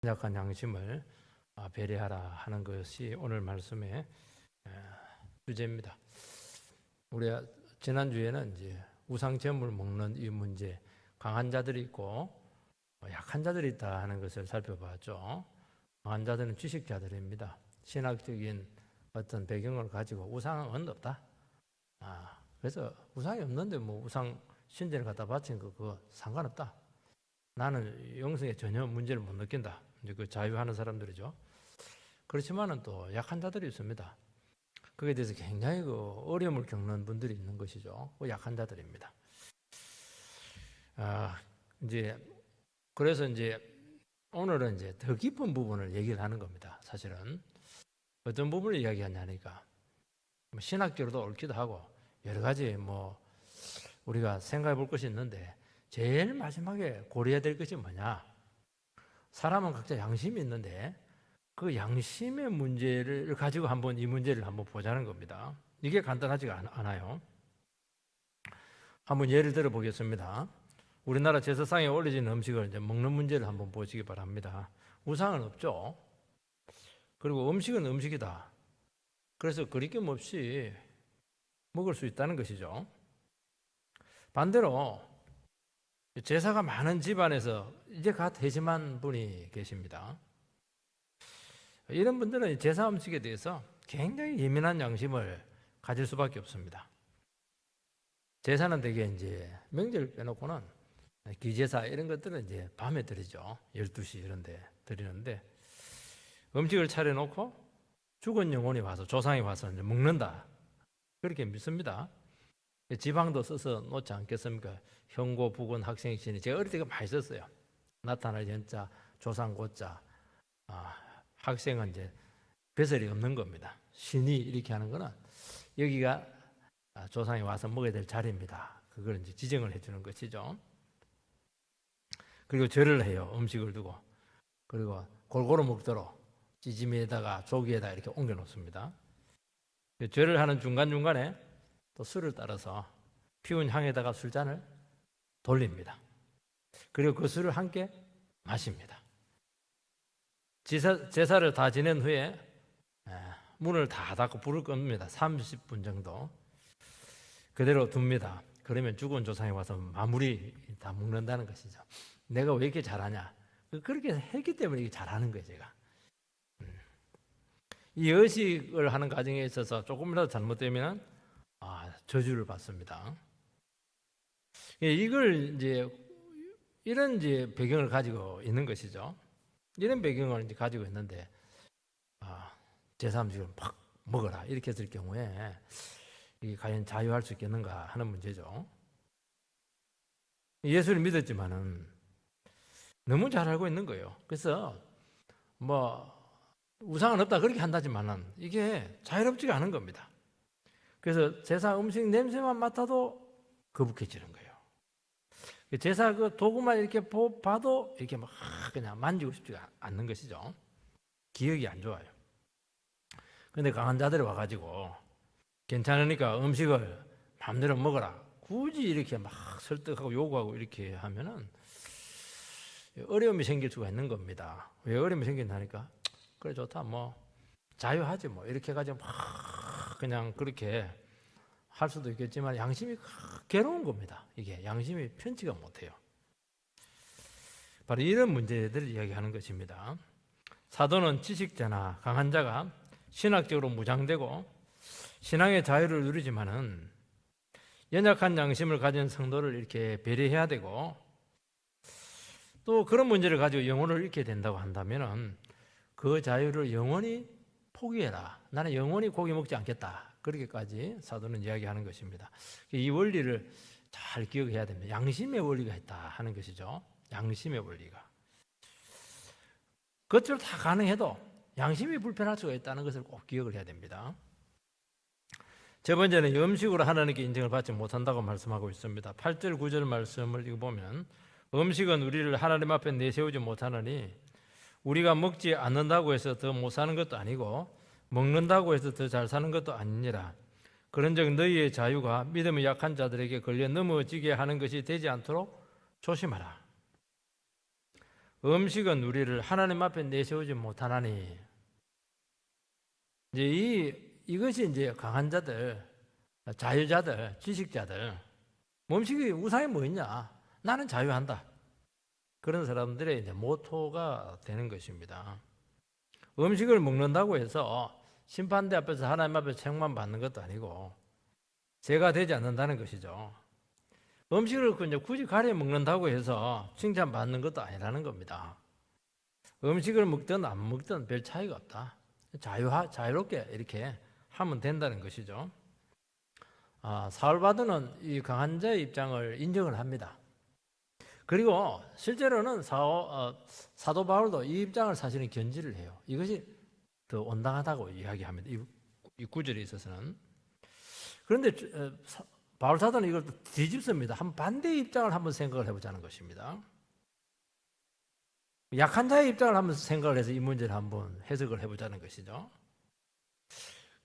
약한 양심을 배려하라 하는 것이 오늘 말씀의 주제입니다. 우리가 지난주에는 이제 우상제물 먹는 이 문제, 강한 자들이 있고 약한 자들이 있다 하는 것을 살펴봤죠. 강한 자들은 지식자들입니다. 신학적인 어떤 배경을 가지고 우상은 없다. 그래서 우상이 없는데 뭐 우상 신전을 갖다 바친 거 그거 상관없다. 나는 영성에 전혀 문제를 못 느낀다. 이제 그 자유하는 사람들이죠. 그렇지만은 또 약한 자들이 있습니다. 그에 대해서 굉장히 그 어려움을 겪는 분들이 있는 것이죠. 그 약한 자들입니다. 이제 그래서 이제 오늘은 이제 더 깊은 부분을 얘기를 하는 겁니다. 사실은 어떤 부분을 이야기하냐니까 신학적으로도 옳기도 하고 여러 가지 뭐 우리가 생각해 볼 것이 있는데 제일 마지막에 고려해야 될 것이 뭐냐? 사람은 각자 양심이 있는데 그 양심의 문제를 가지고 한번 이 문제를 한번 보자는 겁니다. 이게 간단하지가 않아요. 한번 예를 들어 보겠습니다. 우리나라 제사상에 올려진 음식을 이제 먹는 문제를 한번 보시기 바랍니다. 우상은 없죠. 그리고 음식은 음식이다. 그래서 거리낌 없이 먹을 수 있다는 것이죠. 반대로 제사가 많은 집안에서 이제 갓 회심한 분이 계십니다. 이런 분들은 제사 음식에 대해서 굉장히 예민한 양심을 가질 수밖에 없습니다. 제사는 대개 이제 명절 빼놓고는 기제사 이런 것들은 이제 밤에 드리죠. 12시 이런 데 드리는데 음식을 차려놓고 죽은 영혼이 와서 조상이 와서 이제 먹는다. 그렇게 믿습니다. 지방도 써서 놓지 않겠습니까? 형고, 부군, 학생, 신이 제가 어릴 때 많이 썼어요. 나타날 연자, 조상 고자, 학생은 이제 배설이 없는 겁니다. 신이 이렇게 하는 거는 여기가 조상이 와서 먹어야 될 자리입니다. 그걸 이제 지정을 해주는 것이죠. 그리고 절을 해요. 음식을 두고. 그리고 골고루 먹도록 찌짐에다가 조기에다 이렇게 옮겨 놓습니다. 절을 하는 중간중간에 또 술을 따라서 피운 향에다가 술잔을 돌립니다. 그리고 그 술을 함께 마십니다. 제사를 다 지낸 후에 문을 다 닫고 불을 끕니다. 30분 정도 그대로 둡니다. 그러면 죽은 조상이 와서 마무리 다 먹는다는 것이죠. 내가 왜 이렇게 잘하냐? 그렇게 했기 때문에 이게 잘하는 거예요, 제가. 이 의식을 하는 과정에 있어서 조금이라도 잘못되면 저주를 받습니다. 이걸 이제 이런 이제 배경을 가지고 있는 것이죠. 이런 배경을 이제 가지고 있는데 제사 음식을 막 먹어라 이렇게 했을 경우에 이게 과연 자유할 수 있겠는가 하는 문제죠. 예수를 믿었지만은 너무 잘 알고 있는 거예요. 그래서 뭐 우상은 없다 그렇게 한다지만은 이게 자유롭지가 않은 겁니다. 그래서 제사 음식 냄새만 맡아도 거북해지는 거예요. 제사 그 도구만 이렇게 봐도 이렇게 막 그냥 만지고 싶지가 않는 것이죠. 기억이 안 좋아요. 근데 강한 자들이 와가지고 괜찮으니까 음식을 마음대로 먹어라. 굳이 이렇게 막 설득하고 요구하고 이렇게 하면은 어려움이 생길 수가 있는 겁니다. 왜 어려움이 생긴다니까? 그래 좋다 뭐 자유하지 뭐 이렇게 해가지고 막 그냥 그렇게 할 수도 있겠지만 양심이 괴로운 겁니다. 이게 양심이 편치가 못해요. 바로 이런 문제들을 이야기하는 것입니다. 사도는 지식자나 강한 자가 신학적으로 무장되고 신앙의 자유를 누리지만은 연약한 양심을 가진 성도를 이렇게 배려해야 되고 또 그런 문제를 가지고 영혼을 잃게 된다고 한다면은 그 자유를 영원히 포기해라. 나는 영원히 고기 먹지 않겠다. 그렇게까지 사도는 이야기하는 것입니다. 이 원리를 잘 기억해야 됩니다. 양심의 원리가 있다 하는 것이죠. 양심의 원리가. 그것들로 다 가능해도 양심이 불편할 수가 있다는 것을 꼭 기억을 해야 됩니다. 첫 번째는 음식으로 하나님께 인정을 받지 못한다고 말씀하고 있습니다. 8절 9절 말씀을 읽어보면 음식은 우리를 하나님 앞에 내세우지 못하느니 우리가 먹지 않는다고 해서 더 못 사는 것도 아니고 먹는다고 해서 더 잘 사는 것도 아니니라. 그런즉 너희의 자유가 믿음이 약한 자들에게 걸려 넘어지게 하는 것이 되지 않도록 조심하라. 음식은 우리를 하나님 앞에 내세우지 못하나니. 이제 이것이 이제 강한 자들, 자유자들, 지식자들, 음식이 우상이 뭐 있냐? 나는 자유한다. 그런 사람들의 이제 모토가 되는 것입니다. 음식을 먹는다고 해서 심판대 앞에서 하나님 앞에서 책만 받는 것도 아니고 죄가 되지 않는다는 것이죠. 음식을 굳이 가려 먹는다고 해서 칭찬받는 것도 아니라는 겁니다. 음식을 먹든 안 먹든 별 차이가 없다. 자유롭게 이렇게 하면 된다는 것이죠. 사울바드는 이 강한 자의 입장을 인정을 합니다. 그리고 실제로는 사도 바울도 이 입장을 사실은 견지를 해요. 이것이 더 온당하다고 이야기합니다. 이 구절에 있어서는. 그런데 바울 사도는 이걸 뒤집습니다. 한 반대의 입장을 한번 생각을 해보자는 것입니다. 약한 자의 입장을 한번 생각을 해서 이 문제를 한번 해석을 해보자는 것이죠.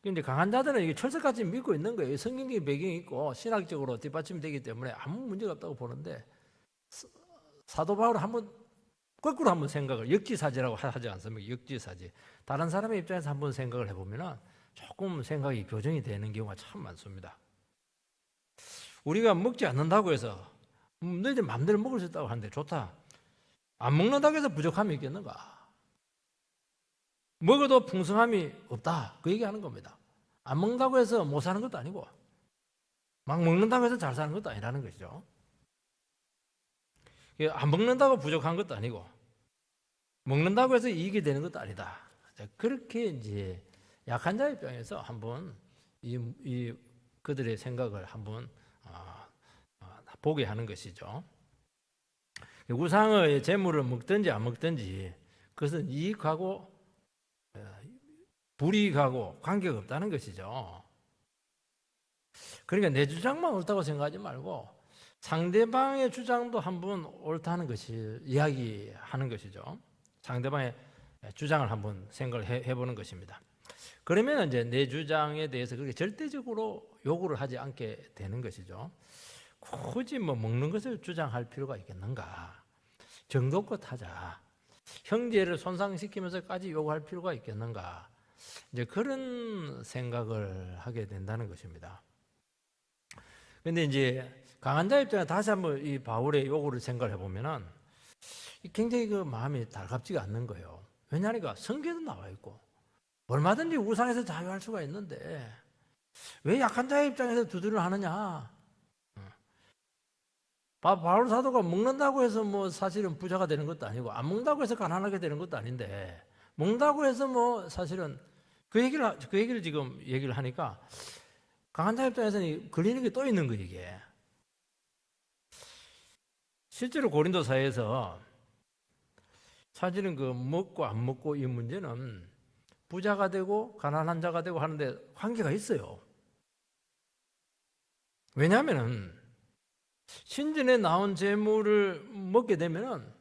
근데 강한 자들은 이게 철석같이 믿고 있는 거예요. 성경적인 배경이 있고 신학적으로 뒷받침되기 때문에 아무 문제가 없다고 보는데 사도 바울은 거꾸로 한번 생각을 역지사지라고 하지 않습니까? 역지사지. 다른 사람의 입장에서 한번 생각을 해보면 조금 생각이 교정이 되는 경우가 참 많습니다. 우리가 먹지 않는다고 해서 너희들 마음대로 먹을 수 있다고 하는데 좋다. 안 먹는다고 해서 부족함이 있겠는가? 먹어도 풍성함이 없다. 그 얘기하는 겁니다. 안 먹는다고 해서 못 사는 것도 아니고 막 먹는다고 해서 잘 사는 것도 아니라는 것이죠. 안 먹는다고 부족한 것도 아니고 먹는다고 해서 이익이 되는 것도 아니다. 그렇게 이제 약한 자의 입장에서 한번 그들의 생각을 한번 보게 하는 것이죠. 우상의 재물을 먹든지 안 먹든지 그것은 이익하고 불이익하고 관계가 없다는 것이죠. 그러니까 내 주장만 옳다고 생각하지 말고 상대방의 주장도 한번 옳다는 것이 이야기하는 것이죠. 상대방의 주장을 한번 생각을 해보는 것입니다. 그러면 이제 내 주장에 대해서 그렇게 절대적으로 요구를 하지 않게 되는 것이죠. 굳이 먹는 것을 주장할 필요가 있겠는가? 정도껏 하자. 형제를 손상시키면서까지 요구할 필요가 있겠는가? 이제 그런 생각을 하게 된다는 것입니다. 그런데 이제 강한 자 입장에 다시 한번 이 바울의 요구를 생각을 해보면은 굉장히 그 마음이 달갑지가 않는 거예요. 왜냐하니까 성경에도 나와 있고 얼마든지 우상에서 자유할 수가 있는데 왜 약한 자의 입장에서 두드려 하느냐? 바울 사도가 먹는다고 해서 사실은 부자가 되는 것도 아니고 안 먹는다고 해서 가난하게 되는 것도 아닌데 먹는다고 해서 사실은 그 얘기를 지금 얘기를 하니까 강한 자 입장에서는 걸리는 게 또 있는 거예요, 이게. 실제로 고린도 사회에서 사실은 그 먹고 안 먹고 이 문제는 부자가 되고 가난한 자가 되고 하는데 관계가 있어요. 왜냐하면은 신전에 나온 재물을 먹게 되면은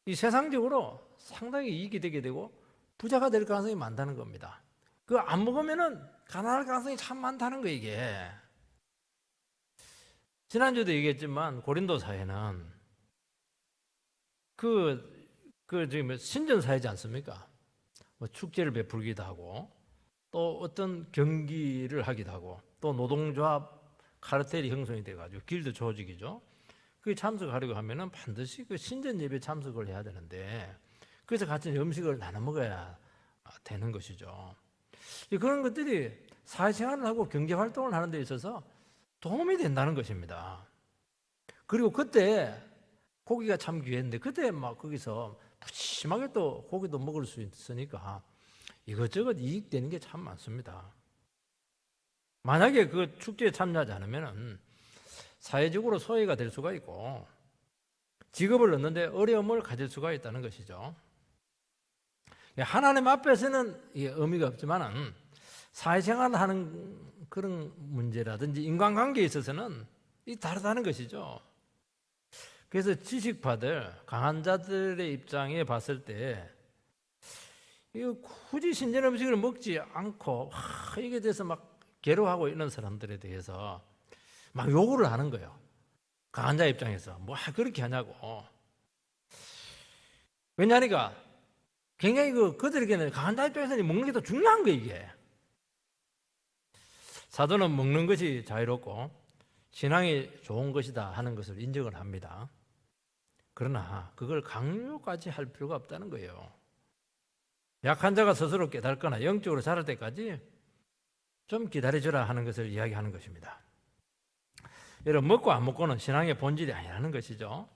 이 세상적으로 상당히 이익이 되게 되고 부자가 될 가능성이 많다는 겁니다. 그거 안 먹으면은 가난할 가능성이 참 많다는 거예요, 이게. 지난주도 얘기했지만 고린도 사회는 지금 신전 사회지 않습니까? 축제를 베풀기도 하고 또 어떤 경기를 하기도 하고 또 노동조합 카르텔이 형성이 돼가지고 길드 조직이죠. 그게 참석하려고 하면은 반드시 그 신전 예배 참석을 해야 되는데 그래서 같이 음식을 나눠 먹어야 되는 것이죠. 그런 것들이 사회생활을 하고 경제활동을 하는 데 있어서 도움이 된다는 것입니다. 그리고 그때 고기가 참 귀했는데 그때 막 거기서 푸짐하게 또 고기도 먹을 수 있으니까 이것저것 이익되는 게 참 많습니다. 만약에 그 축제에 참여하지 않으면 사회적으로 소외가 될 수가 있고 직업을 얻는데 어려움을 가질 수가 있다는 것이죠. 하나님 앞에서는 의미가 없지만은 사회생활을 하는 그런 문제라든지 인간관계에 있어서는 다르다는 것이죠. 그래서 지식파들, 강한 자들의 입장에 봤을 때 굳이 신전 음식을 먹지 않고 이게 돼서 막 괴로워하고 이런 사람들에 대해서 막 요구를 하는 거예요. 강한 자 입장에서 그렇게 하냐고. 왜냐하니까 굉장히 그들에게는 강한 자 입장에서는 먹는 게 더 중요한 거예요, 이게. 사도는 먹는 것이 자유롭고 신앙이 좋은 것이다 하는 것을 인정을 합니다. 그러나 그걸 강요까지 할 필요가 없다는 거예요. 약한 자가 스스로 깨닫거나 영적으로 자랄 때까지 좀 기다려주라 하는 것을 이야기하는 것입니다. 여러분, 먹고 안 먹고는 신앙의 본질이 아니라는 것이죠.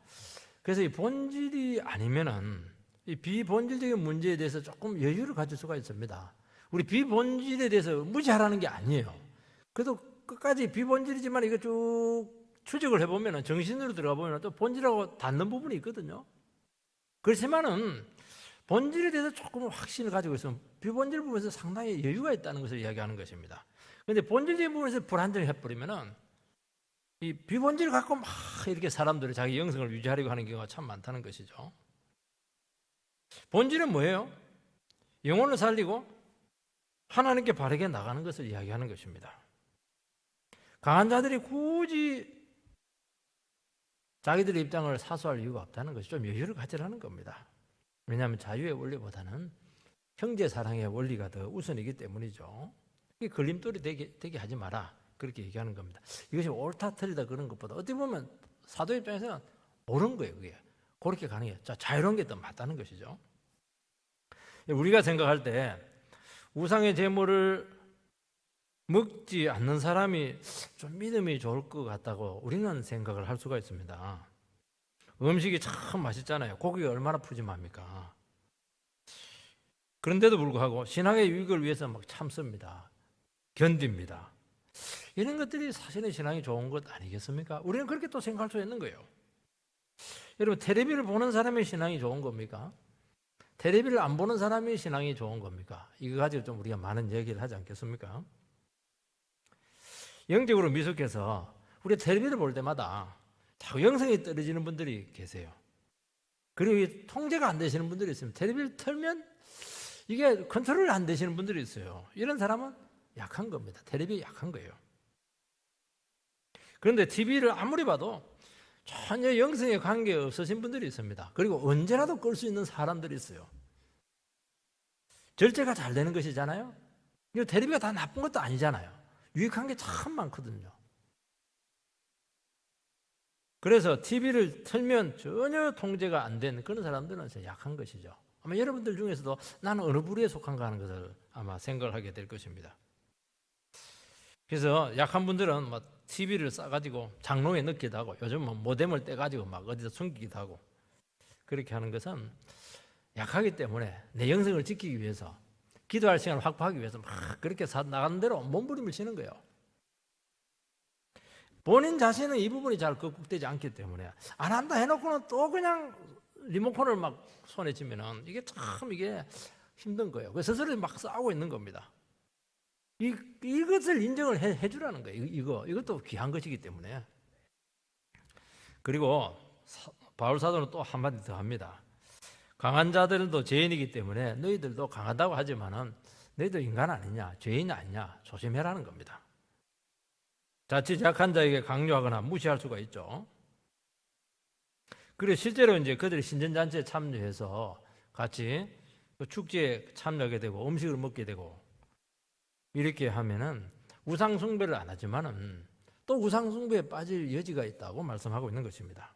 그래서 이 본질이 아니면은 이 비본질적인 문제에 대해서 조금 여유를 가질 수가 있습니다. 우리 비본질에 대해서 무시하라는 게 아니에요. 그래도 끝까지 비본질이지만 이거 쭉 추적을 해보면 정신으로 들어가 보면 또 본질하고 닿는 부분이 있거든요. 그렇지만은 본질에 대해서 조금 확신을 가지고 있으면 비본질 부분에서 상당히 여유가 있다는 것을 이야기하는 것입니다. 그런데 본질적인 부분에서 불안정해 버리면은 이 비본질을 갖고 막 이렇게 사람들이 자기 영성을 유지하려고 하는 경우가 참 많다는 것이죠. 본질은 뭐예요? 영혼을 살리고 하나님께 바르게 나가는 것을 이야기하는 것입니다. 강한 자들이 굳이 자기들의 입장을 사수할 이유가 없다는 것이 좀 여유를 가지라는 겁니다. 왜냐하면 자유의 원리보다는 형제 사랑의 원리가 더 우선이기 때문이죠. 이 걸림돌이 되게 하지 마라, 그렇게 얘기하는 겁니다. 이것이 옳다 틀리다 그런 것보다 어떻게 보면 사도 입장에서는 옳은 거예요. 그게 그렇게 가는 게 자유로운 게 더 맞다는 것이죠. 우리가 생각할 때 우상의 제물을 먹지 않는 사람이 좀 믿음이 좋을 것 같다고 우리는 생각을 할 수가 있습니다. 음식이 참 맛있잖아요. 고기가 얼마나 푸짐합니까? 그런데도 불구하고 신앙의 유익을 위해서 막 참습니다. 견딥니다. 이런 것들이 사실은 신앙이 좋은 것 아니겠습니까? 우리는 그렇게 또 생각할 수 있는 거예요. 여러분, 텔레비를 보는 사람의 신앙이 좋은 겁니까? 텔레비를 안 보는 사람의 신앙이 좋은 겁니까? 이거 가지고 좀 우리가 많은 얘기를 하지 않겠습니까? 영적으로 미숙해서 우리 텔레비를 볼 때마다 자꾸 영성이 떨어지는 분들이 계세요. 그리고 통제가 안 되시는 분들이 있으면 텔레비를 틀면 이게 컨트롤이 안 되시는 분들이 있어요. 이런 사람은 약한 겁니다. 텔레비에 약한 거예요. 그런데 TV를 아무리 봐도 전혀 영성에 관계 없으신 분들이 있습니다. 그리고 언제라도 끌 수 있는 사람들이 있어요. 절제가 잘 되는 것이잖아요. 텔레비가 다 나쁜 것도 아니잖아요. 유익한 게 참 많거든요. 그래서 TV를 틀면 전혀 통제가 안 된 그런 사람들은 약한 것이죠. 아마 여러분들 중에서도 나는 어느 부류에 속한가 하는 것을 아마 생각을 하게 될 것입니다. 그래서 약한 분들은 막 TV를 싸가지고 장롱에 넣기도 하고 요즘은 모뎀을 떼가지고 막 어디다 숨기기도 하고 그렇게 하는 것은 약하기 때문에 내 영성을 지키기 위해서 기도할 시간을 확보하기 위해서 막 그렇게 나가는 대로 몸부림을 치는 거예요. 본인 자신은 이 부분이 잘 극복되지 않기 때문에 안 한다 해놓고는 또 그냥 리모컨을 막 손에 쥐면은 이게 참 힘든 거예요. 그래서 스스로 막 싸우고 있는 겁니다. 이것을 인정을 해주라는 거예요. 이것도 귀한 것이기 때문에. 그리고 바울 사도는 또 한마디 더 합니다. 강한 자들도 죄인이기 때문에 너희들도 강하다고 하지만은 너희도 인간 아니냐, 죄인 아니냐 조심해라는 겁니다. 자칫 약한 자에게 강요하거나 무시할 수가 있죠. 그리고 실제로 이제 그들이 신전잔치에 참여해서 같이 축제에 참여하게 되고 음식을 먹게 되고 이렇게 하면은 우상숭배를 안 하지만은 또 우상숭배에 빠질 여지가 있다고 말씀하고 있는 것입니다.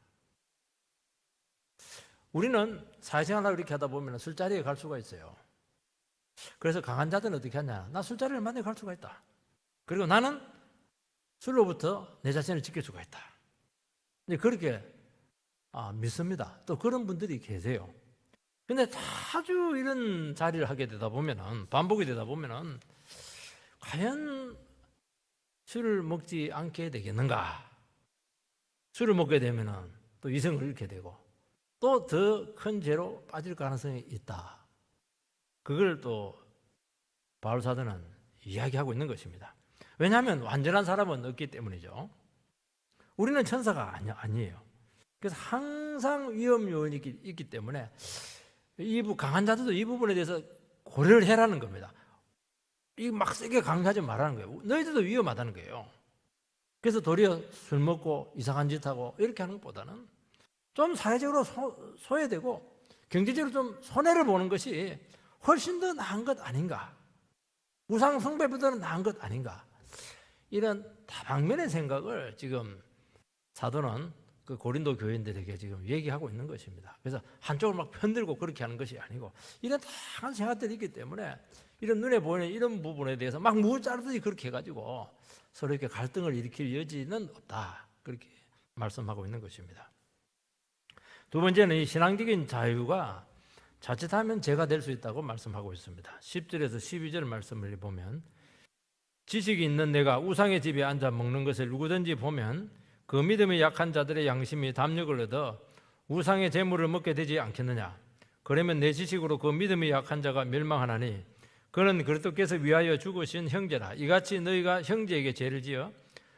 우리는 사회생활을 이렇게 하다 보면 술자리에 갈 수가 있어요. 그래서 강한 자들은 어떻게 하냐? 나 술자리를 만나게 갈 수가 있다. 그리고 나는 술로부터 내 자신을 지킬 수가 있다. 이제 그렇게 믿습니다. 또 그런 분들이 계세요. 근데 자주 이런 자리를 하게 되다 보면은 반복이 되다 보면은 과연 술을 먹지 않게 되겠는가? 술을 먹게 되면은 또 이성을 잃게 되고 또 더 큰 죄로 빠질 가능성이 있다. 그걸 또 바울 사도는 이야기하고 있는 것입니다. 왜냐하면 완전한 사람은 없기 때문이죠. 우리는 천사가 아니에요. 그래서 항상 위험 요인이 있기 때문에 강한 자들도 이 부분에 대해서 고려를 해라는 겁니다. 막 세게 강요하지 말라는 거예요. 너희들도 위험하다는 거예요. 그래서 도리어 술 먹고 이상한 짓 하고 이렇게 하는 것보다는 좀 사회적으로 소외되고 경제적으로 좀 손해를 보는 것이 훨씬 더 나은 것 아닌가? 우상 숭배보다는 나은 것 아닌가? 이런 다방면의 생각을 지금 사도는 그 고린도 교인들에게 지금 얘기하고 있는 것입니다. 그래서 한쪽을 막 편들고 그렇게 하는 것이 아니고 이런 다양한 생각들이 있기 때문에 이런 눈에 보이는 이런 부분에 대해서 막 무자르듯이 그렇게 해가지고 서로 이렇게 갈등을 일으킬 여지는 없다. 그렇게 말씀하고 있는 것입니다. 두 번째는 이 신앙적인 자유가 자칫하면 죄가 될 수 있다고 말씀하고 있습니다. 10절에서 12절 말씀을 보면 지식이 있는 내가 우상의 집에 앉아 먹는 것을 누구든지 보면 그 믿음이 약한 자들의 양심이 담력을 얻어 우상의 재물을 먹게 되지 않겠느냐. 그러면 내 지식으로 그 믿음이 약한 자가 멸망하나니 그는 그리스도께서 위하여 죽으신 형제라. 이같이 너희가 형제에게 죄를 지어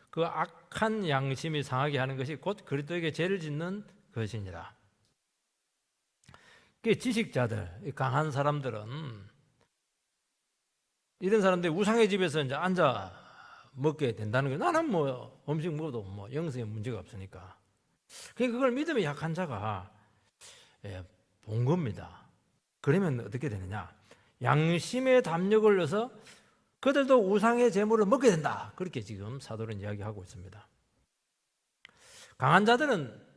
그 악한 양심이 상하게 하는 것이 곧 그리스도에게 죄를 짓는 것이니라. 그 지식자들, 강한 사람들은 이런 사람들이 우상의 집에서 이제 앉아 먹게 된다는 거예요. 나는 뭐 음식 먹어도 뭐 영성에 문제가 없으니까. 그걸 믿음이 약한 자가 본 겁니다. 그러면 어떻게 되느냐? 양심의 담력을 넣어서 그들도 우상의 재물을 먹게 된다. 그렇게 지금 사도는 이야기하고 있습니다. 강한 자들은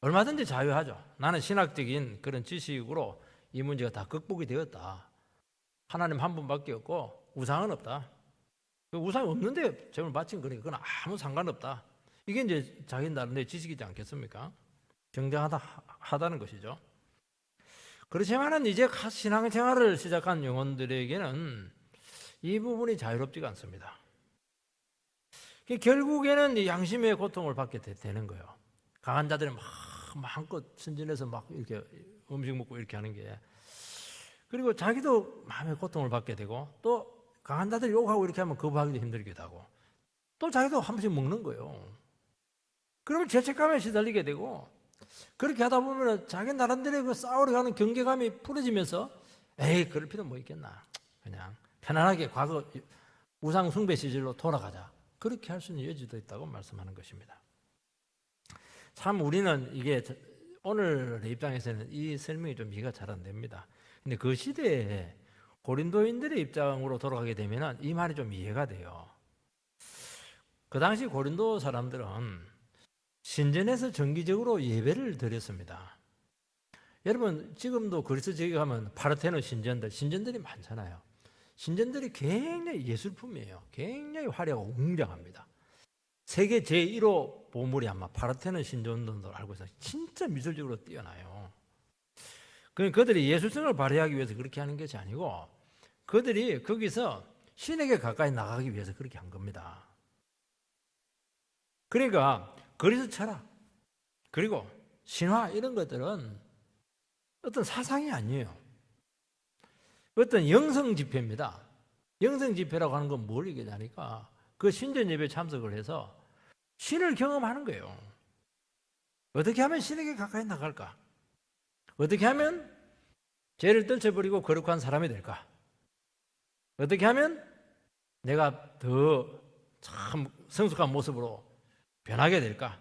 얼마든지 자유하죠. 나는 신학적인 그런 지식으로 이 문제가 다 극복이 되었다. 하나님 한 분밖에 없고 우상은 없다. 우상이 없는데 재물 바친 거니까 그건 아무 상관없다. 이게 이제 자기 나름대로 지식이지 않겠습니까? 정당하다는 것이죠. 그렇지만은 이제 신앙생활을 시작한 영혼들에게는 이 부분이 자유롭지가 않습니다. 결국에는 양심의 고통을 받게 되는 거예요. 강한 자들은 막 마음껏 순진해서 막 이렇게 음식 먹고 이렇게 하는 게, 그리고 자기도 마음의 고통을 받게 되고, 또 강한 자들 욕하고 이렇게 하면 거부하기도 힘들기도 하고, 또 자기도 한 번씩 먹는 거예요. 그러면 죄책감에 시달리게 되고, 그렇게 하다 보면 자기 나름대로 그 싸우려 하는 경계감이 풀어지면서 에이 그럴 필요 뭐 있겠나, 그냥 편안하게 과거 우상 숭배 시절로 돌아가자, 그렇게 할 수 있는 여지도 있다고 말씀하는 것입니다. 참 우리는 이게 오늘의 입장에서는 이 설명이 좀 이해가 잘 안 됩니다. 근데 그 시대에 고린도인들의 입장으로 돌아가게 되면 이 말이 좀 이해가 돼요. 그 당시 고린도 사람들은 신전에서 정기적으로 예배를 드렸습니다. 여러분 지금도 그리스 지역에 가면 파르테논 신전들이 많잖아요. 신전들이 굉장히 예술품이에요. 굉장히 화려하고 웅장합니다. 세계 제1호 보물이 아마 파르테논 신전들도 알고 있어요. 진짜 미술적으로 뛰어나요. 그들이 예술성을 발휘하기 위해서 그렇게 하는 것이 아니고 그들이 거기서 신에게 가까이 나가기 위해서 그렇게 한 겁니다. 그러니까 그리스 철학 그리고 신화 이런 것들은 어떤 사상이 아니에요. 어떤 영성 집회입니다. 영성 집회라고 하는 건 뭘 얘기하니까 그 신전 예배에 참석을 해서 신을 경험하는 거예요. 어떻게 하면 신에게 가까이 나갈까? 어떻게 하면 죄를 떨쳐버리고 거룩한 사람이 될까? 어떻게 하면 내가 더 참 성숙한 모습으로 변하게 될까?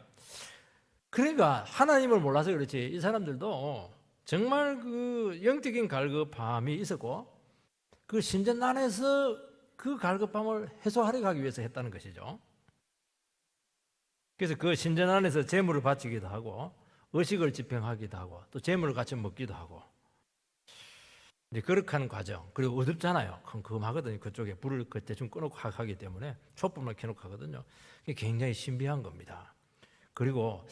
그러니까 하나님을 몰라서 그렇지 이 사람들도 정말 그 영적인 갈급함이 있었고 그 신전 안에서 그 갈급함을 해소하려고 하기 위해서 했다는 것이죠. 그래서 그 신전 안에서 제물을 바치기도 하고 의식을 집행하기도 하고 또 제물을 같이 먹기도 하고 이제 그렇게 하는 과정. 그리고 어둡잖아요. 컴컴하거든요. 그쪽에 불을 대충 꺼놓고 하기 때문에 촛불만 켜놓고 하거든요. 굉장히 신비한 겁니다. 그리고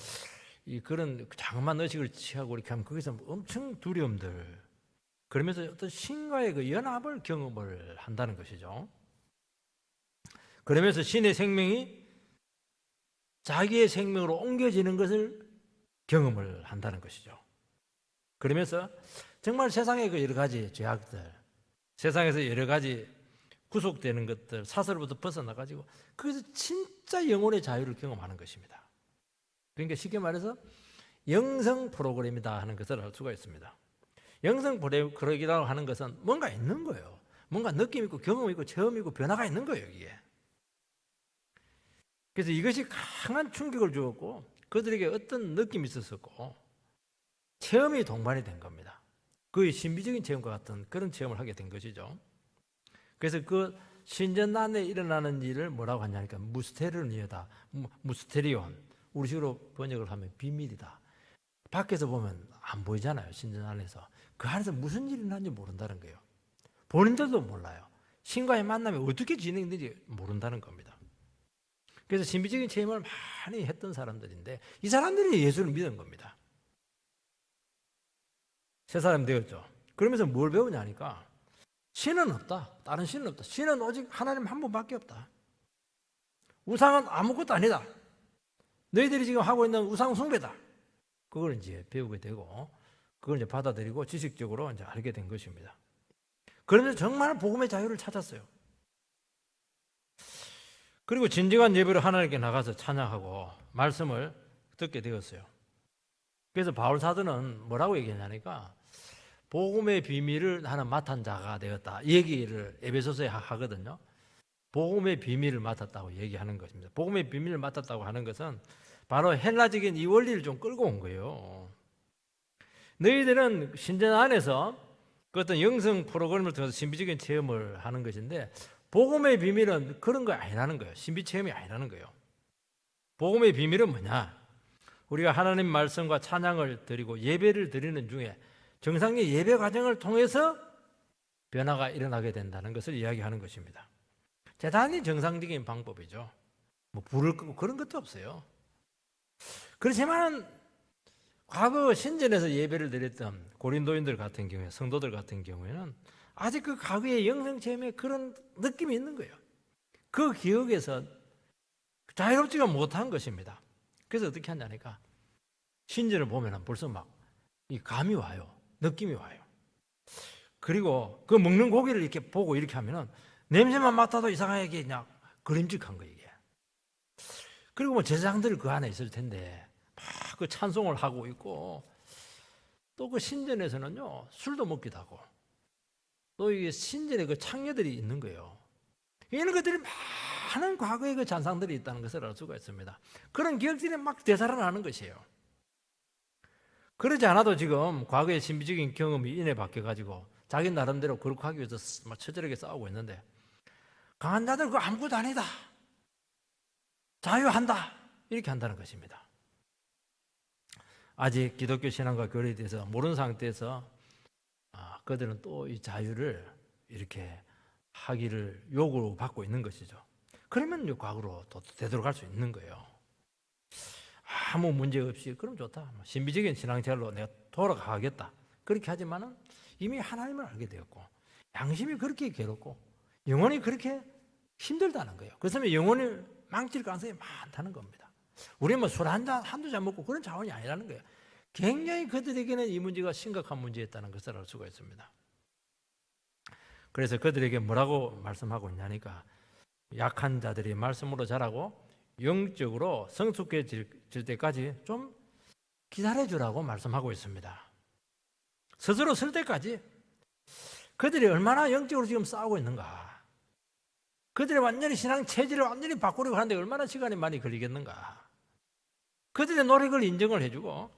이 그런 자그마한 의식을 취하고 이렇게 하면 거기서 엄청 두려움들, 그러면서 어떤 신과의 그 연합을 경험을 한다는 것이죠. 그러면서 신의 생명이 자기의 생명으로 옮겨지는 것을 경험을 한다는 것이죠. 그러면서 정말 세상의 그 여러 가지 죄악들, 세상에서 여러 가지 구속되는 것들, 사슬로부터 벗어나가지고 거기서 진짜 영혼의 자유를 경험하는 것입니다. 그러니까 쉽게 말해서 영성 프로그램이다 하는 것을 알 수가 있습니다. 영성 프로그램이라고 하는 것은 뭔가 있는 거예요. 뭔가 느낌 있고 경험 있고 체험 있고 변화가 있는 거예요, 이게. 그래서 이것이 강한 충격을 주었고 그들에게 어떤 느낌이 있었었고 체험이 동반이 된 겁니다. 거의 신비적인 체험과 같은 그런 체험을 하게 된 것이죠. 그래서 그 신전 안에 일어나는 일을 뭐라고 하냐니까 무스테리온이다. 무스테리온. 우리식으로 번역을 하면 비밀이다. 밖에서 보면 안 보이잖아요. 신전 안에서. 그 안에서 무슨 일이 일어나는지 모른다는 거예요. 본인들도 몰라요. 신과의 만남이 어떻게 진행되는지 모른다는 겁니다. 그래서 신비적인 체험을 많이 했던 사람들인데 이 사람들이 예수를 믿은 겁니다. 새 사람 되었죠. 그러면서 뭘 배우냐니까 신은 없다. 다른 신은 없다. 신은 오직 하나님 한 분밖에 없다. 우상은 아무것도 아니다. 너희들이 지금 하고 있는 우상 숭배다. 그걸 이제 배우게 되고 그걸 이제 받아들이고 지식적으로 이제 알게 된 것입니다. 그러면서 정말 복음의 자유를 찾았어요. 그리고 진정한 예배로 하나님께 나가서 찬양하고 말씀을 듣게 되었어요. 그래서 바울 사도는 뭐라고 얘기하냐니까 복음의 비밀을 나는 맡은 자가 되었다. 이 얘기를 에베소서에 하거든요. 복음의 비밀을 맡았다고 얘기하는 것입니다. 복음의 비밀을 맡았다고 하는 것은 바로 헬라적인 이 원리를 좀 끌고 온 거예요. 너희들은 신전 안에서 그 어떤 영성 프로그램을 통해서 신비적인 체험을 하는 것인데 복음의 비밀은 그런 거 아니라는 거예요. 신비 체험이 아니라는 거예요. 복음의 비밀은 뭐냐? 우리가 하나님 말씀과 찬양을 드리고 예배를 드리는 중에 정상의 예배 과정을 통해서 변화가 일어나게 된다는 것을 이야기하는 것입니다. 대단히 정상적인 방법이죠. 뭐 불을 끄고 그런 것도 없어요. 그렇지만 과거 신전에서 예배를 드렸던 고린도인들 같은 경우에 성도들 같은 경우에는 아직 그 과거의 영성 체험에 그런 느낌이 있는 거예요. 그 기억에서 자유롭지가 못한 것입니다. 그래서 어떻게 하냐니까 신전을 보면 벌써 막 이 감이 와요. 느낌이 와요. 그리고 그 먹는 고기를 이렇게 보고 이렇게 하면은 냄새만 맡아도 이상하게 그냥 그림직한 거예요, 이게. 그리고 뭐 제사장들 그 안에 있을 텐데 막 그 찬송을 하고 있고 또 그 신전에서는요 술도 먹기도 하고 또 이게 신전에 그 창녀들이 있는 거예요. 이런 것들이 많은 과거의 그 잔상들이 있다는 것을 알 수가 있습니다. 그런 기억들이 막 되살아나는 것이에요. 그러지 않아도 지금 과거의 신비적인 경험이 인해 바뀌어가지고 자기 나름대로 거룩하기 위해서 막 처절하게 싸우고 있는데 강한 자들 그거 아무것도 아니다. 자유한다. 이렇게 한다는 것입니다. 아직 기독교 신앙과 교리에 대해서 모르는 상태에서 그들은 또 이 자유를 이렇게 하기를 요구받고 있는 것이죠. 그러면 과거로 또 되돌아갈 수 있는 거예요. 아무 문제 없이 그럼 좋다. 신비적인 신앙생활로 내가 돌아가겠다. 그렇게 하지만은 이미 하나님을 알게 되었고 양심이 그렇게 괴롭고 영혼이 그렇게 힘들다는 거예요. 그렇다면 영혼이 망칠 가능성이 많다는 겁니다. 우리는 뭐 술 한두 잔 먹고 그런 차원이 아니라는 거예요. 굉장히 그들에게는 이 문제가 심각한 문제였다는 것을 알 수가 있습니다. 그래서 그들에게 뭐라고 말씀하고 있냐니까 약한 자들이 말씀으로 자라고 영적으로 성숙해질 때까지 좀 기다려주라고 말씀하고 있습니다. 스스로 설 때까지 그들이 얼마나 영적으로 지금 싸우고 있는가, 그들이 완전히 신앙 체질을 완전히 바꾸려고 하는데 얼마나 시간이 많이 걸리겠는가. 그들의 노력을 인정을 해주고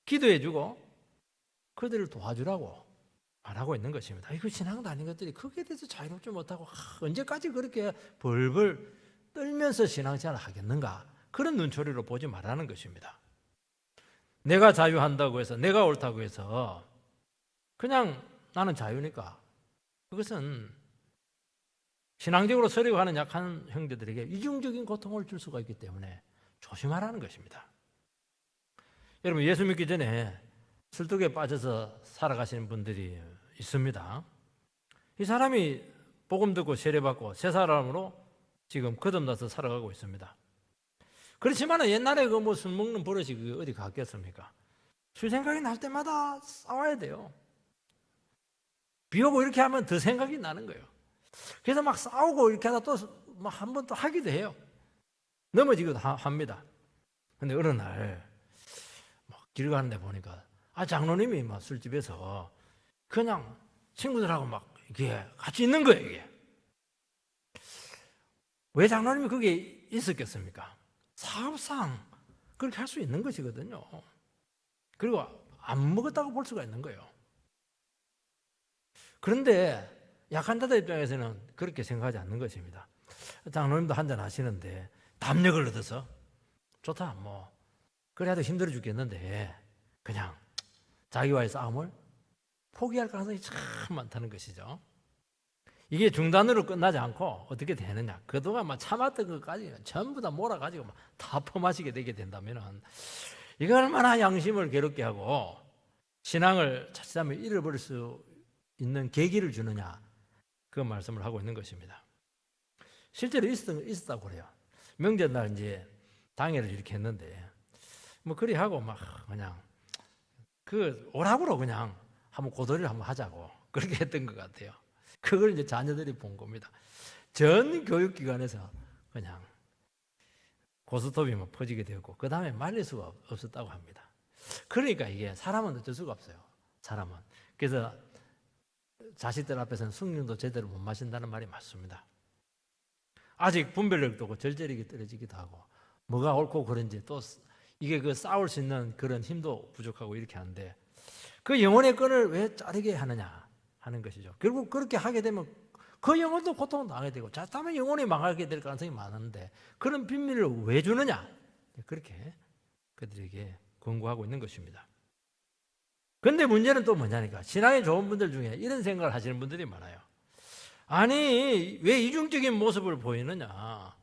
기도해주고 그들을 도와주라고 말하고 있는 것입니다. 이거 신앙도 아닌 것들이 거기에 대해서 자유롭지 못하고 언제까지 그렇게 벌벌 떨면서 신앙생활을 하겠는가, 그런 눈초리로 보지 말라는 것입니다. 내가 자유한다고 해서 내가 옳다고 해서 그냥 나는 자유니까 그것은 신앙적으로 서려고 하는 약한 형제들에게 이중적인 고통을 줄 수가 있기 때문에 조심하라는 것입니다. 여러분, 예수 믿기 전에 술독에 빠져서 살아가시는 분들이 있습니다. 이 사람이 복음 듣고 세례받고 새 사람으로 지금 거듭나서 살아가고 있습니다. 그렇지만 옛날에 그 뭐 술 먹는 버릇이 어디 갔겠습니까? 술 생각이 날 때마다 싸워야 돼요. 비 오고 이렇게 하면 더 생각이 나는 거예요. 그래서 막 싸우고 이렇게 하다 또 한 번 또 하기도 해요. 넘어지기도 합니다. 근데 어느 날 길 가는데 보니까 장로님이 막 술집에서 그냥 친구들하고 막 이게 같이 있는 거예요. 이게 왜 장로님이 거기에 있었겠습니까? 사업상 그렇게 할 수 있는 것이거든요. 그리고 안 먹었다고 볼 수가 있는 거예요. 그런데 약한 자들 입장에서는 그렇게 생각하지 않는 것입니다. 장로님도 한잔 하시는데 담력을 얻어서 좋다, 뭐 그래도 힘들어 죽겠는데 그냥 자기와의 싸움을 포기할 가능성이 참 많다는 것이죠. 이게 중단으로 끝나지 않고 어떻게 되느냐, 그동안 막 참았던 것까지 전부 다 몰아가지고 다 퍼마시게 되게 된다면 이거 얼마나 양심을 괴롭게 하고 신앙을 자칫하면 잃어버릴 수 있는 계기를 주느냐, 그 말씀을 하고 있는 것입니다. 실제로 있었다고 그래요. 명절날 이제 당회를 이렇게 했는데 뭐 그리 하고 막 그냥 그 오락으로 그냥 한번 고도리를 한번 하자고 그렇게 했던 것 같아요. 그걸 이제 자녀들이 본 겁니다. 전 교육기관에서 그냥 고스톱이 막 퍼지게 되었고 그 다음에 말릴 수가 없었다고 합니다. 그러니까 이게 사람은 어쩔 수가 없어요. 사람은. 그래서 자식들 앞에서는 숭늉도 제대로 못 마신다는 말이 맞습니다. 아직 분별력도 없고 절제력이 떨어지기도 하고 뭐가 옳고 그른지 또 이게 그 싸울 수 있는 그런 힘도 부족하고 이렇게 하는데 그 영혼의 끈을 왜 자르게 하느냐 하는 것이죠. 결국 그렇게 하게 되면 그 영혼도 고통을 당하게 되고 자칫하면 영혼이 망하게 될 가능성이 많은데 그런 비밀을 왜 주느냐, 그렇게 그들에게 권고하고 있는 것입니다. 그런데 문제는 또 뭐냐니까 신앙이 좋은 분들 중에 이런 생각을 하시는 분들이 많아요. 아니 왜 이중적인 모습을 보이느냐,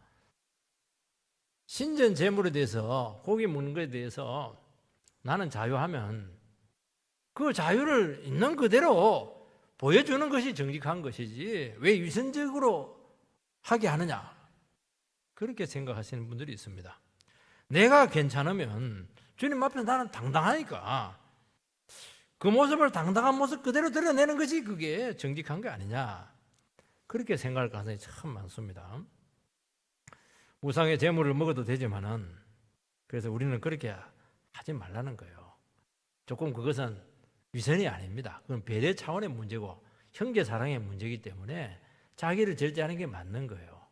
신전 제물에 대해서 고기 먹는 것에 대해서 나는 자유하면 그 자유를 있는 그대로 보여주는 것이 정직한 것이지 왜 위선적으로 하게 하느냐, 그렇게 생각하시는 분들이 있습니다. 내가 괜찮으면 주님 앞에서 나는 당당하니까 그 모습을 당당한 모습 그대로 드러내는 것이 그게 정직한 게 아니냐, 그렇게 생각할 가능성이 참 많습니다. 우상의 제물을 먹어도 되지만은 그래서 우리는 그렇게 하지 말라는 거예요. 조금 그것은 위선이 아닙니다. 그건 배려 차원의 문제고 형제 사랑의 문제이기 때문에 자기를 절제하는 게 맞는 거예요.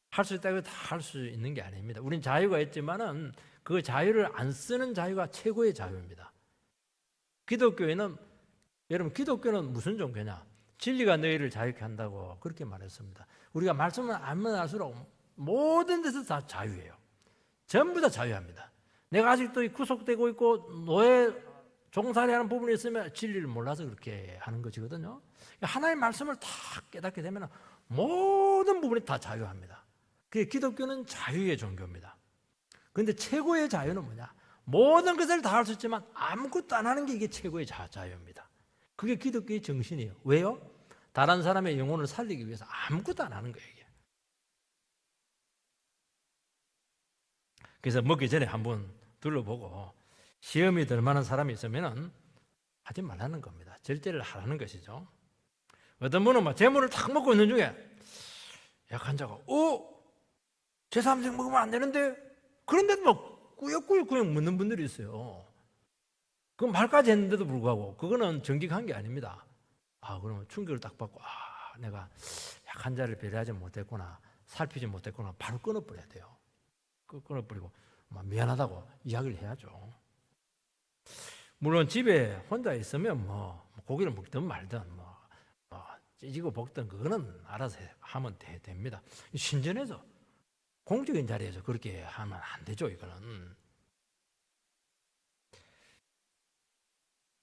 할 수 있다고 다 할 수 있는 게 아닙니다. 우린 자유가 있지만은 그 자유를 안 쓰는 자유가 최고의 자유입니다. 기독교에는, 여러분 기독교는 무슨 종교냐? 진리가 너희를 자유케 한다고 그렇게 말했습니다. 우리가 말씀을 알면 알수록 모든 데서 다 자유예요. 전부 다 자유합니다. 내가 아직도 구속되고 있고 노예 종살이하는 부분이 있으면 진리를 몰라서 그렇게 하는 것이거든요. 하나님의 말씀을 다 깨닫게 되면 모든 부분이 다 자유합니다. 그게 기독교는 자유의 종교입니다. 그런데 최고의 자유는 뭐냐? 모든 것을 다 할 수 있지만 아무것도 안 하는 게 이게 최고의 자유입니다. 그게 기독교의 정신이에요. 왜요? 다른 사람의 영혼을 살리기 위해서 아무것도 안 하는 거예요. 이게. 그래서 먹기 전에 한번 둘러보고 시험이 될 만한 사람이 있으면 하지 말라는 겁니다. 절제를 하라는 것이죠. 어떤 분은 막 재물을 탁 먹고 있는 중에 약한 자가 제3생 먹으면 안 되는데, 그런데도 막 꾸역꾸역 묻는 분들이 있어요. 그 말까지 했는데도 불구하고 그거는 정직한 게 아닙니다. 그러면 충격을 딱 받고 내가 약한 자를 배려하지 못했구나, 살피지 못했구나, 바로 끊어버려야 돼요. 끊어버리고 미안하다고 이야기를 해야죠. 물론 집에 혼자 있으면 고기를 먹든 말든 찢고 볶든 그거는 알아서 하면 됩니다. 신전에서 공적인 자리에서 그렇게 하면 안 되죠. 이거는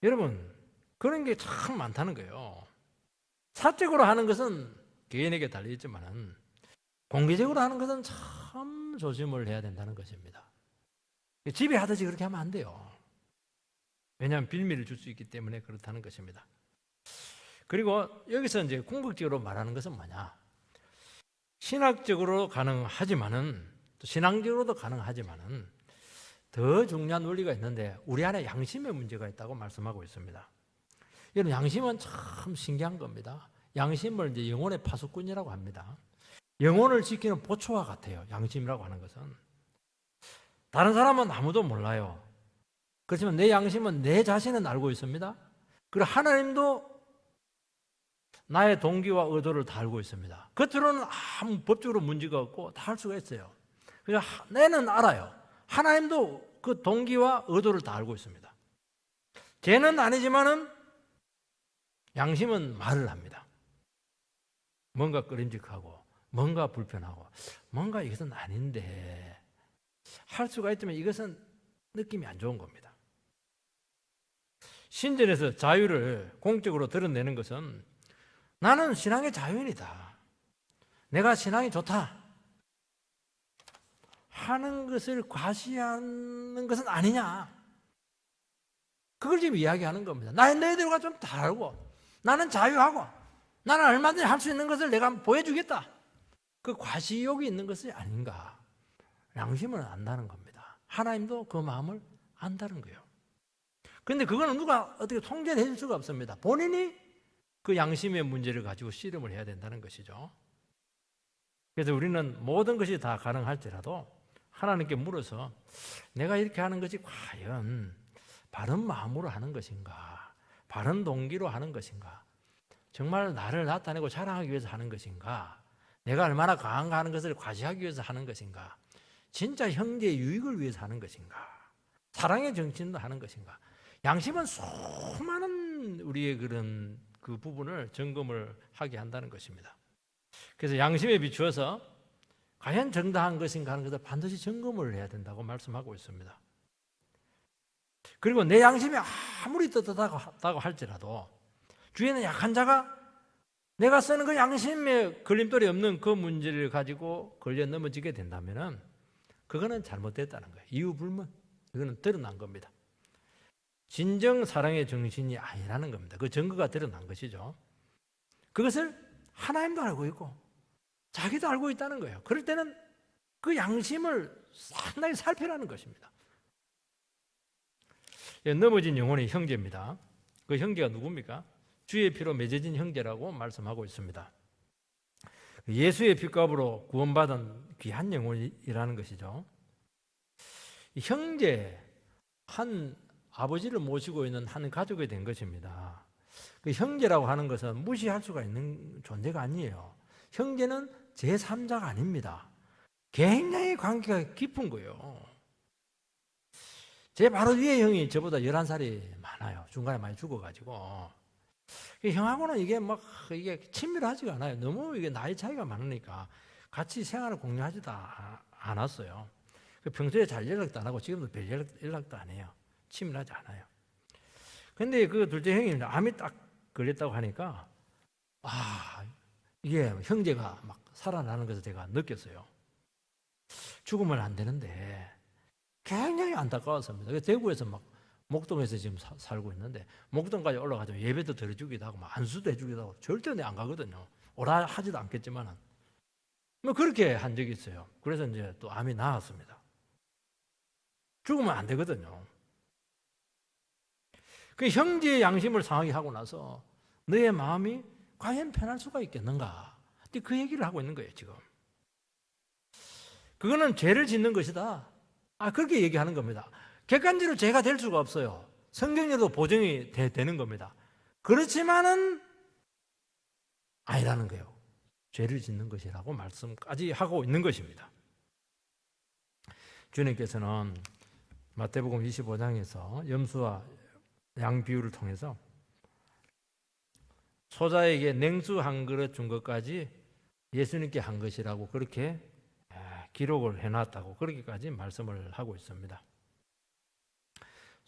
여러분 그런 게 참 많다는 거예요. 사적으로 하는 것은 개인에게 달려있지만 공개적으로 하는 것은 참 조심을 해야 된다는 것입니다. 집에 하듯이 그렇게 하면 안 돼요. 왜냐하면 빌미를 줄 수 있기 때문에 그렇다는 것입니다. 그리고 여기서 이제 궁극적으로 말하는 것은 뭐냐? 신학적으로 가능하지만은 또 신앙적으로도 가능하지만은 더 중요한 원리가 있는데 우리 안에 양심의 문제가 있다고 말씀하고 있습니다. 여러분 양심은 참 신기한 겁니다. 양심을 이제 영혼의 파수꾼이라고 합니다. 영혼을 지키는 보초와 같아요. 양심이라고 하는 것은 다른 사람은 아무도 몰라요. 그렇지만 내 양심은 내 자신은 알고 있습니다. 그리고 하나님도 나의 동기와 의도를 다 알고 있습니다. 겉으로는 아무 법적으로 문제가 없고 다 할 수가 있어요. 그래서 내는 알아요. 하나님도 그 동기와 의도를 다 알고 있습니다. 죄는 아니지만은 양심은 말을 합니다. 뭔가 꺼림직하고 뭔가 불편하고 뭔가 이것은 아닌데 할 수가 있다면 이것은 느낌이 안 좋은 겁니다. 신전에서 자유를 공적으로 드러내는 것은 나는 신앙의 자유인이다, 내가 신앙이 좋다 하는 것을 과시하는 것은 아니냐, 그걸 지금 이야기하는 겁니다. 너희들과 좀 다르고 나는 자유하고 나는 얼마든지 할 수 있는 것을 내가 보여주겠다, 그 과시욕이 있는 것이 아닌가. 양심은 안다는 겁니다. 하나님도 그 마음을 안다는 거예요. 그런데 그거는 누가 어떻게 통제를 해줄 수가 없습니다. 본인이 그 양심의 문제를 가지고 씨름을 해야 된다는 것이죠. 그래서 우리는 모든 것이 다 가능할지라도 하나님께 물어서 내가 이렇게 하는 것이 과연 바른 마음으로 하는 것인가, 바른 동기로 하는 것인가, 정말 나를 나타내고 자랑하기 위해서 하는 것인가, 내가 얼마나 강한가 하는 것을 과시하기 위해서 하는 것인가, 진짜 형제의 유익을 위해서 하는 것인가, 사랑의 정신으로 하는 것인가. 양심은 수많은 우리의 그런 그 부분을 점검을 하게 한다는 것입니다. 그래서 양심에 비추어서 과연 정당한 것인가 하는 것을 반드시 점검을 해야 된다고 말씀하고 있습니다. 그리고 내 양심이 아무리 떳떳하다고 할지라도 주위에는 약한 자가 내가 쓰는 그 양심에 걸림돌이 없는 그 문제를 가지고 걸려 넘어지게 된다면 그거는 잘못됐다는 거예요. 이유불문. 이거는 드러난 겁니다. 진정 사랑의 정신이 아니라는 겁니다. 그 증거가 드러난 것이죠. 그것을 하나님도 알고 있고 자기도 알고 있다는 거예요. 그럴 때는 그 양심을 상당히 살피라는 것입니다. 넘어진 영혼의 형제입니다. 그 형제가 누굽니까? 주의 피로 맺어진 형제라고 말씀하고 있습니다. 예수의 피값으로 구원받은 귀한 영혼이라는 것이죠. 형제, 한 아버지를 모시고 있는 한 가족이 된 것입니다. 그 형제라고 하는 것은 무시할 수가 있는 존재가 아니에요. 형제는 제3자가 아닙니다. 굉장히 관계가 깊은 거예요. 제 바로 위에 형이 저보다 11살이 많아요. 중간에 많이 죽어가지고. 형하고는 이게 친밀하지가 않아요. 너무 이게 나이 차이가 많으니까 같이 생활을 공유하지도 않았어요. 평소에 잘 연락도 안 하고 지금도 별 연락도 안 해요. 친밀하지 않아요. 근데 그 둘째 형이 암이 딱 걸렸다고 하니까 이게 형제가 막 살아나는 것을 제가 느꼈어요. 죽으면 안 되는데 굉장히 안타까웠습니다. 대구에서 막 목동에서 지금 살고 있는데 목동까지 올라가서 예배도 드려주기도 하고 안수도 해주기도 하고 절대 안 가거든요. 오라 하지도 않겠지만은 그렇게 한 적이 있어요. 그래서 이제 또 암이 나았습니다. 죽으면 안 되거든요. 그 형제의 양심을 상하게 하고 나서 너의 마음이 과연 편할 수가 있겠는가? 그 얘기를 하고 있는 거예요, 지금. 그거는 죄를 짓는 것이다. 그렇게 얘기하는 겁니다. 객관적으로 죄가 될 수가 없어요. 성경에도 보정이 되는 겁니다. 그렇지만은 아니라는 거예요. 죄를 짓는 것이라고 말씀까지 하고 있는 것입니다. 주님께서는 마태복음 25장에서 염소와 양 비유를 통해서 소자에게 냉수 한 그릇 준 것까지 예수님께 한 것이라고 그렇게 기록을 해놨다고 그렇게까지 말씀을 하고 있습니다.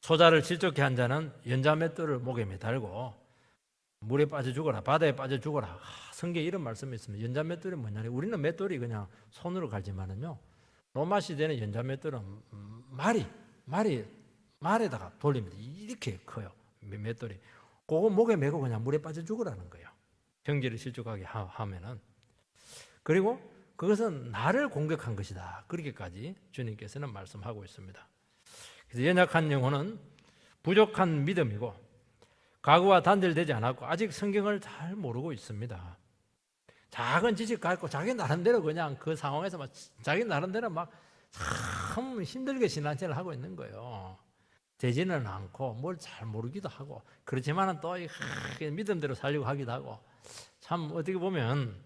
소자를 실족해 한 자는 연자맷돌을 목에 매달고 물에 빠져 죽어라, 바다에 빠져 죽어라. 성경에 이런 말씀이 있습니다. 연자맷돌이 뭐냐면 우리는 맷돌이 그냥 손으로 갈지만은요, 로마 시대는 연자맷돌은 말에다가 돌립니다. 이렇게 커요, 맷돌이. 그거 목에 메고 그냥 물에 빠져 죽으라는 거예요. 형제를 실족하게 하면은. 그리고 그것은 나를 공격한 것이다. 그렇게까지 주님께서는 말씀하고 있습니다. 그래서 연약한 영혼은 부족한 믿음이고 과거와 단절되지 않았고 아직 성경을 잘 모르고 있습니다. 작은 지식 갖고 자기 나름대로 그냥 그 상황에서 자기 나름대로 참 힘들게 신앙생활을 하고 있는 거예요. 되지는 않고 뭘 잘 모르기도 하고 그렇지만은 또 믿음대로 살려고 하기도 하고 참 어떻게 보면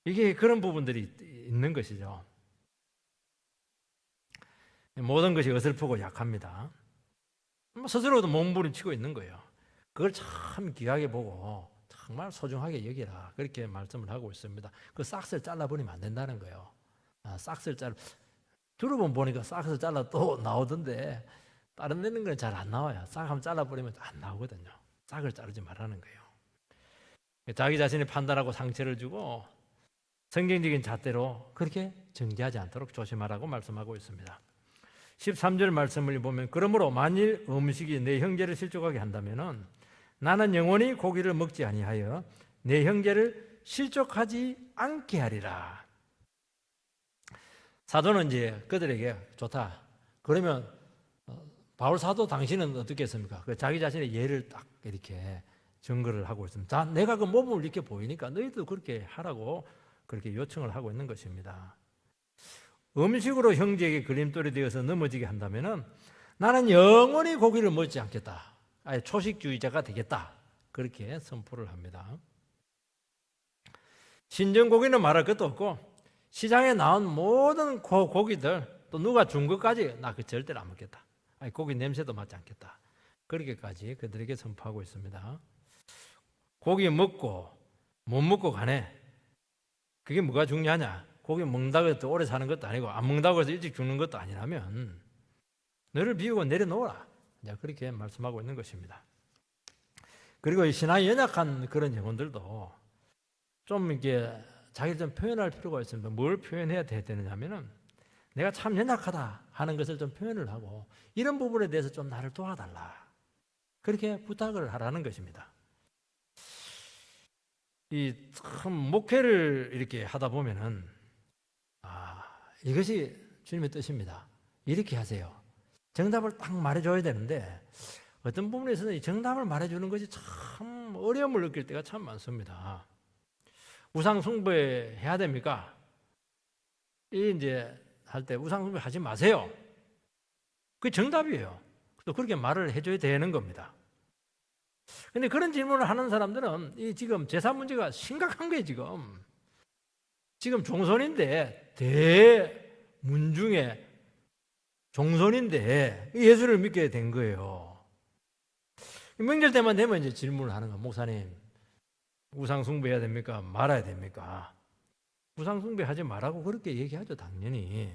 이게 그런 부분들이 있는 것이죠. 모든 것이 어설프고 약합니다. 스스로도 몸부림치고 있는 거예요. 그걸 참 귀하게 보고 정말 소중하게 여기라. 그렇게 말씀을 하고 있습니다. 그 싹을 잘라버리면 안 된다는 거예요. 싹을 두루 보니까 싹을 잘라 또 나오던데 다른 데는 건 잘 안 나와요. 싹 한번 잘라버리면 안 나오거든요. 싹을 자르지 말라는 거예요. 자기 자신이 판단하고 상처를 주고 성경적인 잣대로 그렇게 정죄하지 않도록 조심하라고 말씀하고 있습니다. 13절 말씀을 보면 그러므로 만일 음식이 내 형제를 실족하게 한다면 나는 영원히 고기를 먹지 아니하여 내 형제를 실족하지 않게 하리라. 사도는 이제 그들에게 좋다. 그러면 바울 사도 당신은 어떻게 했습니까? 자기 자신의 예를 딱 이렇게 증거를 하고 있습니다. 자, 내가 그 모범을 이렇게 보이니까 너희도 그렇게 하라고 그렇게 요청을 하고 있는 것입니다. 음식으로 형제에게 걸림돌이 되어서 넘어지게 한다면 나는 영원히 고기를 먹지 않겠다. 아예 초식주의자가 되겠다. 그렇게 선포를 합니다. 신정고기는 말할 것도 없고 시장에 나온 모든 고기들 또 누가 준 것까지 나 그 절대로 안 먹겠다. 아니, 고기 냄새도 맡지 않겠다. 그렇게까지 그들에게 선포하고 있습니다. 고기 먹고 못 먹고 간에 그게 뭐가 중요하냐? 고기 먹는다고 해서 오래 사는 것도 아니고 안 먹는다고 해서 일찍 죽는 것도 아니라면 너를 비우고 내려놓으라. 그렇게 말씀하고 있는 것입니다. 그리고 신앙이 연약한 그런 영혼들도 좀 이렇게 자기를 좀 표현할 필요가 있습니다. 뭘 표현해야 되느냐면은 내가 참 연약하다 하는 것을 좀 표현을 하고 이런 부분에 대해서 좀 나를 도와달라. 그렇게 부탁을 하라는 것입니다. 이 참 목회를 이렇게 하다 보면은 이것이 주님의 뜻입니다. 이렇게 하세요. 정답을 딱 말해줘야 되는데 어떤 부분에서는 이 정답을 말해주는 것이 참 어려움을 느낄 때가 참 많습니다. 우상 숭배해야 됩니까? 이제 할 때 우상 숭배 하지 마세요. 그게 정답이에요. 또 그렇게 말을 해줘야 되는 겁니다. 근데 그런 질문을 하는 사람들은 이 지금 제사 문제가 심각한 거예요, 지금 종손인데, 대문중의 종손인데 예수를 믿게 된 거예요. 명절 때만 되면 이제 질문을 하는 거예요. 목사님, 우상 숭배해야 됩니까? 말아야 됩니까? 우상 숭배하지 말라고 그렇게 얘기하죠, 당연히.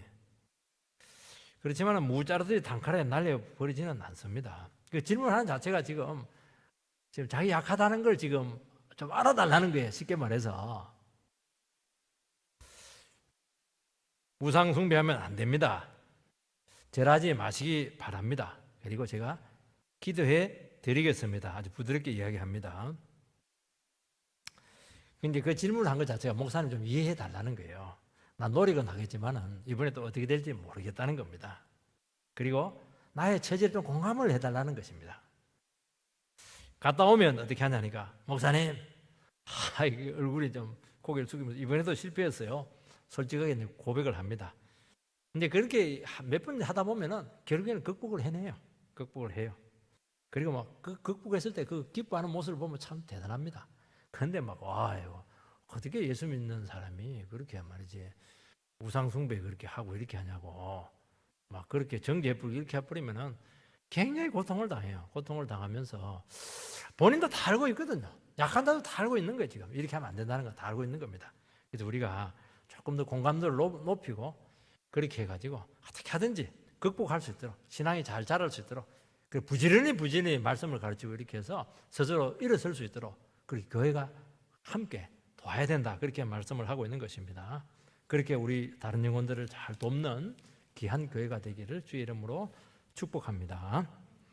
그렇지만 무자르들이 단칼에 날려버리지는 않습니다. 그 질문하는 자체가 지금 자기 약하다는 걸 지금 좀 알아달라는 거예요. 쉽게 말해서. 우상 숭배하면 안 됩니다. 절하지 마시기 바랍니다. 그리고 제가 기도해 드리겠습니다. 아주 부드럽게 이야기합니다. 근데 그 질문을 한 것 자체가 목사님 좀 이해해 달라는 거예요. 난 노력은 하겠지만은 이번에 또 어떻게 될지 모르겠다는 겁니다. 그리고 나의 처지에 좀 공감을 해달라는 것입니다. 갔다 오면 어떻게 하냐니까 목사님, 이게 얼굴이 좀 고개를 숙이면서 이번에도 실패했어요. 솔직하게 고백을 합니다. 근데 그렇게 몇 번 하다 보면은 결국에는 극복을 해내요. 극복을 해요. 그리고 막 극복했을 때 그 기뻐하는 모습을 보면 참 대단합니다. 그런데 막 어떻게 예수 믿는 사람이 그렇게 말이지 우상숭배 그렇게 하고 이렇게 하냐고 막 그렇게 정죄불 이렇게 해버리면은 굉장히 고통을 당해요. 고통을 당하면서 본인도 다 알고 있거든요. 약한다도 다 알고 있는 거예요. 지금 이렇게 하면 안 된다는 거 다 알고 있는 겁니다. 그래서 우리가 조금 더 공감도를 높이고 그렇게 해가지고 어떻게 하든지 극복할 수 있도록 신앙이 잘 자랄 수 있도록 부지런히 말씀을 가르치고 이렇게 해서 스스로 일어설 수 있도록 그렇게 교회가 함께 도와야 된다. 그렇게 말씀을 하고 있는 것입니다. 그렇게 우리 다른 영혼들을 잘 돕는 귀한 교회가 되기를 주의 이름으로 축복합니다.